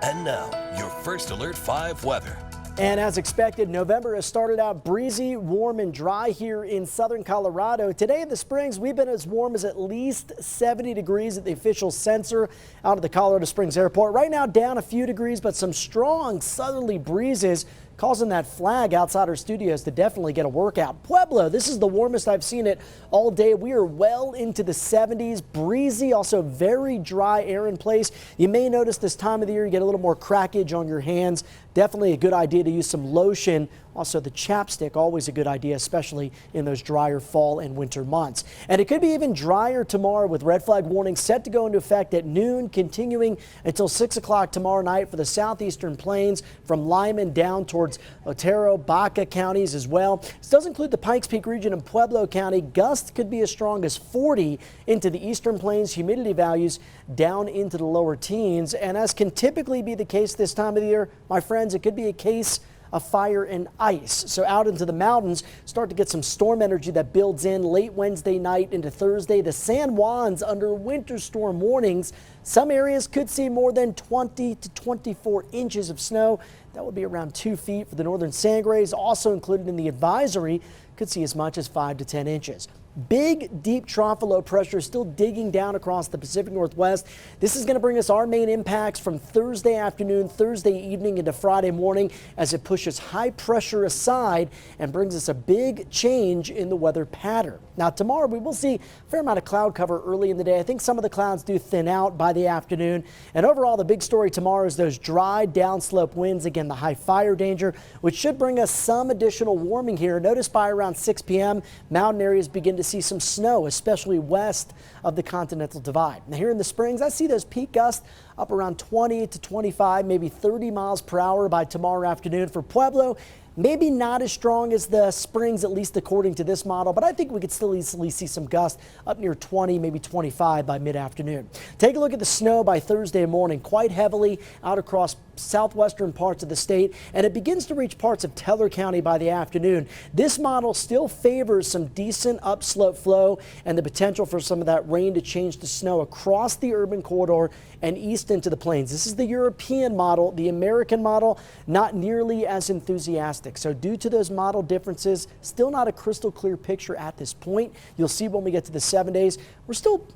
And now, your First Alert 5 weather. And as expected, November has started out breezy, warm and dry here in southern Colorado. Today in the Springs, we've been as warm as at least 70 degrees at the official sensor out of the Colorado Springs Airport. Right now down a few degrees, but some strong southerly breezes causing that flag outside our studios to definitely get a workout. Pueblo, this is the warmest I've seen it all day. We are well into the 70s, breezy, also very dry air in place. You may notice this time of the year you get a little more crackage on your hands. Definitely a good idea to use some lotion. Also, the chapstick, always a good idea, especially in those drier fall and winter months. And it could be even drier tomorrow with red flag warning set to go into effect at noon, continuing until 6 o'clock tomorrow night for the southeastern plains from Lyman down towards Otero, Baca counties as well. This does include the Pikes Peak region and Pueblo County. Gusts could be as strong as 40 into the eastern plains. Humidity values down into the lower teens. And as can typically be the case this time of the year, my friends, it could be a case of fire and ice. So out into the mountains, start to get some storm energy that builds in late Wednesday night into Thursday. The San Juans under winter storm warnings. Some areas could see more than 20 to 24 inches of snow. That would be around 2 feet for the northern Sangres. Also included in the advisory, could see as much as 5 to 10 inches. Big, deep trough of low pressure still digging down across the Pacific Northwest. This is going to bring us our main impacts from Thursday afternoon, Thursday evening into Friday morning as it pushes high pressure aside and brings us a big change in the weather pattern. Now tomorrow we will see a fair amount of cloud cover early in the day. I think some of the clouds do thin out by the afternoon. And overall the big story tomorrow is those dry downslope winds. Again, the high fire danger, which should bring us some additional warming here. Notice by around 6 p.m. mountain areas begin to see some snow, especially west of the Continental Divide. Now here in the Springs, I see those peak gusts up around 20 to 25, maybe 30 miles per hour by tomorrow afternoon. For Pueblo, maybe not as strong as the Springs, at least according to this model, but I think we could still easily see some gusts up near 20, maybe 25 by mid-afternoon. Take a look at the snow by Thursday morning, quite heavily out across southwestern parts of the state, and it begins to reach parts of Teller County by the afternoon. This model still favors some decent upslope flow and the potential for some of that rain to change to snow across the urban corridor and east into the plains. This is the European model. The American model, not nearly as enthusiastic. So due to those model differences, still not a crystal clear picture at this point. You'll see when we get to the 7 days, we're still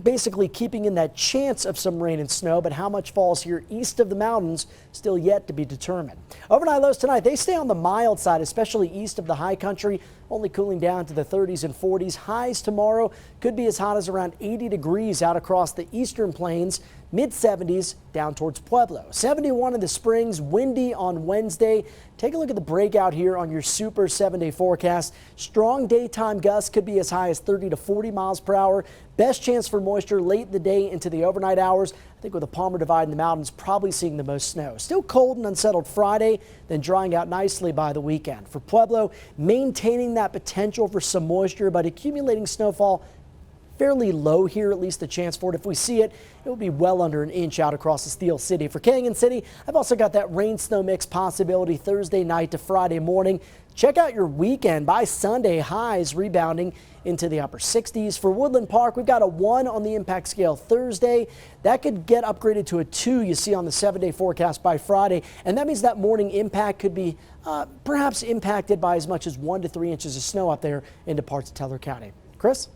basically keeping in that chance of some rain and snow, but how much falls here east of the mountains still yet to be determined. Overnight lows tonight, they stay on the mild side, especially east of the high country, only cooling down to the 30s and 40s. Highs tomorrow could be as hot as around 80 degrees out across the eastern plains, mid 70s down towards Pueblo. 71 in the Springs, windy on Wednesday. Take a look at the breakout here on your super 7-day forecast. Strong daytime gusts could be as high as 30 to 40 miles per hour. Best chance for moisture late in the day into the overnight hours. I think with the Palmer Divide in the mountains, probably seeing the most snow. Still cold and unsettled Friday, then drying out nicely by the weekend. For Pueblo, maintaining that potential for some moisture, but accumulating snowfall fairly low here, at least the chance for it. If we see it, it will be well under an inch out across the Steel City. For Canyon City, I've also got that rain-snow mix possibility Thursday night to Friday morning. Check out your weekend. By Sunday, highs rebounding into the upper 60s. For Woodland Park, we've got a 1 on the impact scale Thursday. That could get upgraded to a 2 you see on the 7-day forecast by Friday. And that means that morning impact could be perhaps impacted by as much as 1 to 3 inches of snow up there into parts of Teller County. Chris?